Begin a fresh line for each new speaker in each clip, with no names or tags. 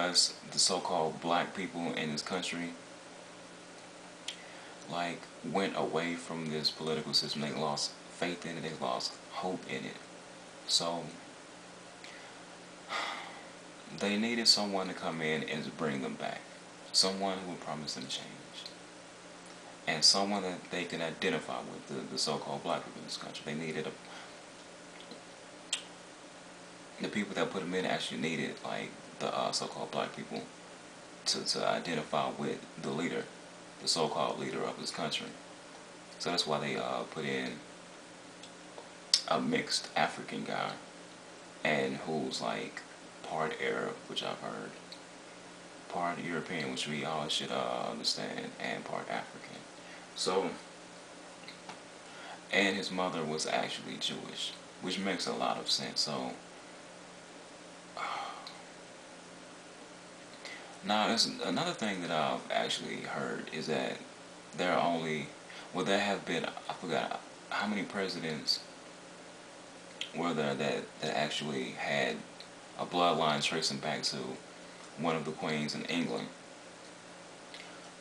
because the so-called black people in this country like went away from this political system. They lost faith in it, they lost hope in it. So they needed someone to come in and to bring them back. Someone who would promise them change. And someone that they can identify with, the so-called black people in this country. They needed the people that put them in actually needed like the so-called black people to identify with the leader, the so-called leader of this country. So that's why they put in a mixed African guy, and who's like part Arab, which I've heard, part European, which we all should understand, and part African. So, and his mother was actually Jewish, which makes a lot of sense. So, now there's another thing that I've actually heard is that there are only, well, there have been, I forgot how many presidents were there that actually had a bloodline tracing back to one of the queens in England.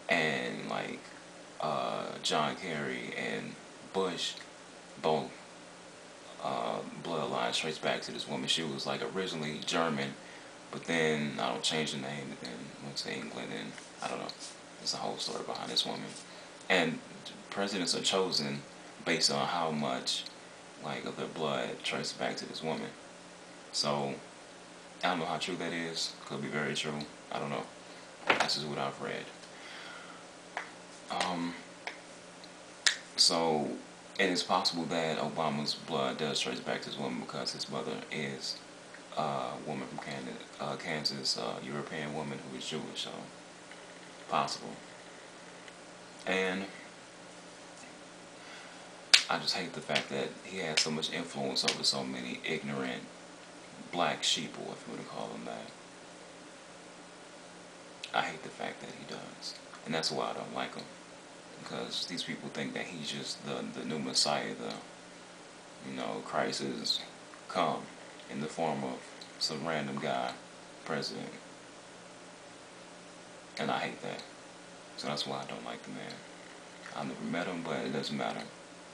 And like John Kerry and Bush, both bloodlines trace back to this woman. She was like originally German, but then I don't change the name, and then went to England, and I don't know. There's a whole story behind this woman. And presidents are chosen based on how much like of their blood traces back to this woman. So I don't know how true that is. Could be very true. I don't know. That's just what I've read. So it is possible that Obama's blood does trace back to this woman because his mother is a woman from Kansas, European woman who is Jewish. So possible. And I just hate the fact that he has so much influence over so many ignorant black sheeple, if you want to call them that. I hate the fact that he does. And that's why I don't like him. Because these people think that he's just the new Messiah, Christ has come in the form of some random guy, president. And I hate that. So that's why I don't like the man. I've never met him, but it doesn't matter.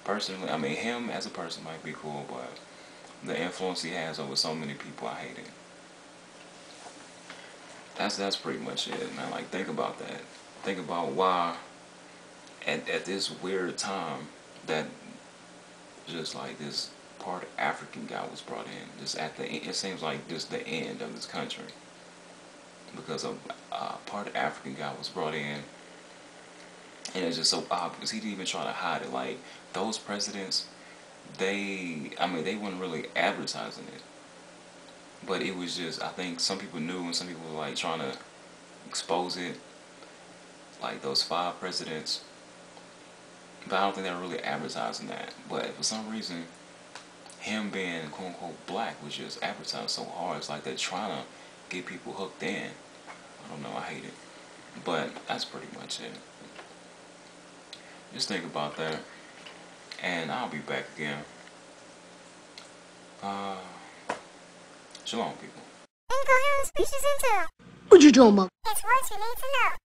Personally, I mean, him as a person might be cool, but the influence he has over so many people, I hate it. That's pretty much it, man. Like, think about that. Think about why at this weird time that just like this part African guy was brought in. Just at the it seems like just the end of this country, because a part African guy was brought in, and it's just so obvious. He didn't even try to hide it. Like those presidents, they weren't really advertising it, but it was just, I think some people knew and some people were like trying to expose it. Like those 5 presidents. But I don't think they were really advertising that. But for some reason, him being quote unquote black was just advertised so hard. It's like they're trying to get people hooked in. I don't know, I hate it. But that's pretty much it. Just think about that. And I'll be back again. Shalom, people.
Incoherent species intel. What you doing, Mom? It's what you need to know.